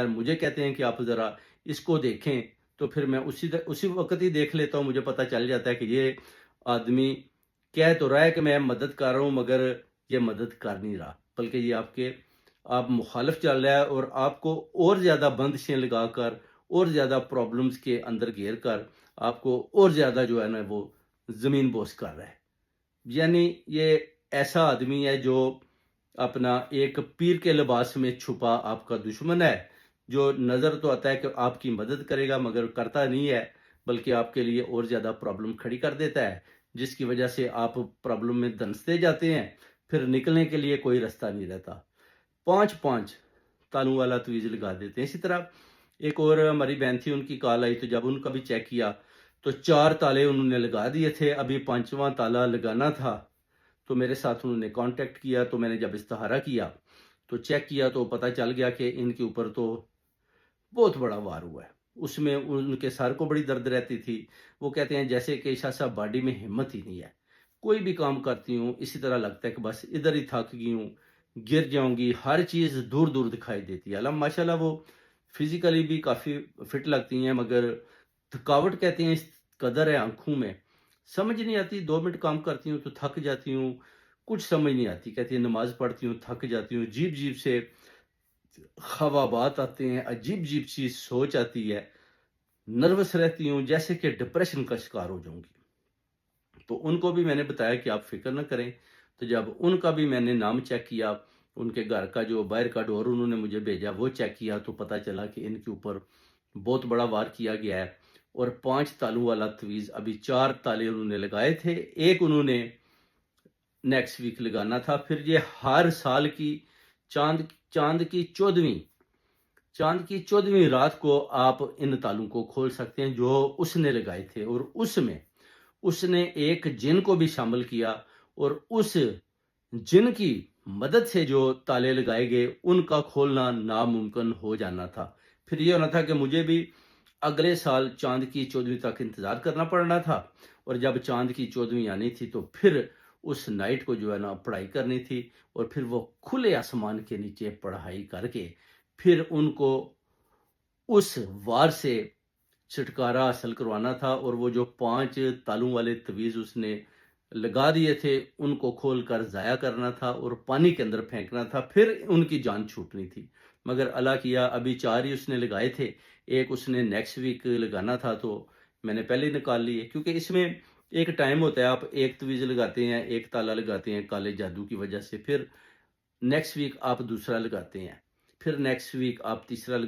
मुझे कहते हैं कि आप ज़रा इसको देखें, तो फिर मैं उसी वक़्त ही देख लेता हूँ। मुझे पता चल जाता है कि ये आदमी कह तो रहा है कि मैं मदद कर रहा हूँ, मगर ये मदद कर नहीं रहा, बल्कि ये आप मुखालिफ चल रहा है और आपको और ज़्यादा बंदिशें लगाकर और ज़्यादा प्रॉब्लम्स के अंदर घेर कर आपको और ज़्यादा जो है ना वो ज़मीन बोस कर रहा है। यानी ये ऐसा आदमी है जो अपना एक पीर के लिबास में छुपा आपका दुश्मन है, जो नज़र तो आता है कि आपकी मदद करेगा मगर करता नहीं है, बल्कि आपके लिए और ज़्यादा प्रॉब्लम खड़ी कर देता है, जिसकी वजह से आप प्रॉब्लम में धंसते जाते हैं, फिर निकलने के लिए कोई रास्ता नहीं रहता। 5-5 तालों वाला तवीज़ लगा देते हैं। इसी तरह एक और हमारी बहन थी, उनकी कॉल आई, तो जब उनका भी चेक किया, तो 4 ताले उन्होंने लगा दिए थे, अभी 5वां ताला लगाना था। तो मेरे साथ उन्होंने कॉन्टैक्ट किया, तो मैंने जब इस्तिहारा किया, तो चेक किया तो पता चल गया कि इनके ऊपर तो बहुत बड़ा वार हुआ है। उसमें उनके सर को बड़ी दर्द रहती थी। वो कहते हैं जैसे कि शाह साहब बॉडी में हिम्मत ही नहीं है। कोई भी काम करती हूँ, इसी तरह लगता है कि बस इधर ही थक गई हूँ, गिर जाऊँगी, हर चीज़ दूर-दूर दिखाई देती है। माशाल्लाह वो फिज़िकली भी काफ़ी फिट लगती हैं, मगर थकावट कहते हैं इस कदर है आँखों में, समझ नहीं आती। 2 मिनट काम करती हूँ तो थक जाती हूँ, कुछ समझ नहीं आती। कहती है नमाज़ पढ़ती हूँ, थक जाती हूँ, अजीब-अजीब से ख़वाबात आते हैं, अजीब-अजीब सी सोच आती है, नर्वस रहती हूँ, जैसे कि डिप्रेशन का शिकार हो जाऊँगी। तो उनको भी मैंने बताया कि आप फ़िक्र ना करें। तो जब उनका भी मैंने नाम चेक किया, उनके घर का जो बाहर का डोर उन्होंने मुझे भेजा वो चेक किया, तो पता चला कि इनके ऊपर बहुत बड़ा वार किया गया है और 5 तालों वाला तवीज़ अभी 4 ताले उन्होंने लगाए थे, 1 उन्होंने नेक्स्ट वीक लगाना था। फिर ये हर साल की चाँद चाँद की 14वीं चाँद की 14वीं रात को आप इन तालों को खोल सकते हैं जो उसने लगाए थे, और उसमें उसने एक जिन को भी शामिल किया और उस जिन की मदद से जो ताले लगाए गए उनका खोलना नामुमकिन हो जाना था। फिर ये होना था कि मुझे भी अगले साल चाँद की 14वीं तक इंतज़ार करना पड़ना था, और जब चाँद की 14वीं आनी थी तो फिर उस नाइट को जो है ना पढ़ाई करनी थी, और फिर वो खुले आसमान के नीचे पढ़ाई करके फिर उनको उस वार से छुटकारा हासिल करवाना था, और वो जो 5 तालों वाले तवीज़ उसने लगा दिए थे, उनको खोल कर ज़ाया करना था और पानी के अंदर फेंकना था, फिर उनकी जान छूटनी थी। मगर अल्लाह किया, अभी 4 ही उसने लगाए थे, 1 उसने नेक्स्ट वीक लगाना था, तो मैंने पहले ही निकाल लिए। क्योंकि इसमें एक टाइम होता है, आप 1 तवीज़ लगाते हैं, 1 ताला लगाते हैं काले जादू की वजह से, फिर नेक्स्ट वीक आप दूसरा लगाते हैं, फिर नेक्स्ट वीक आप तीसरा लगा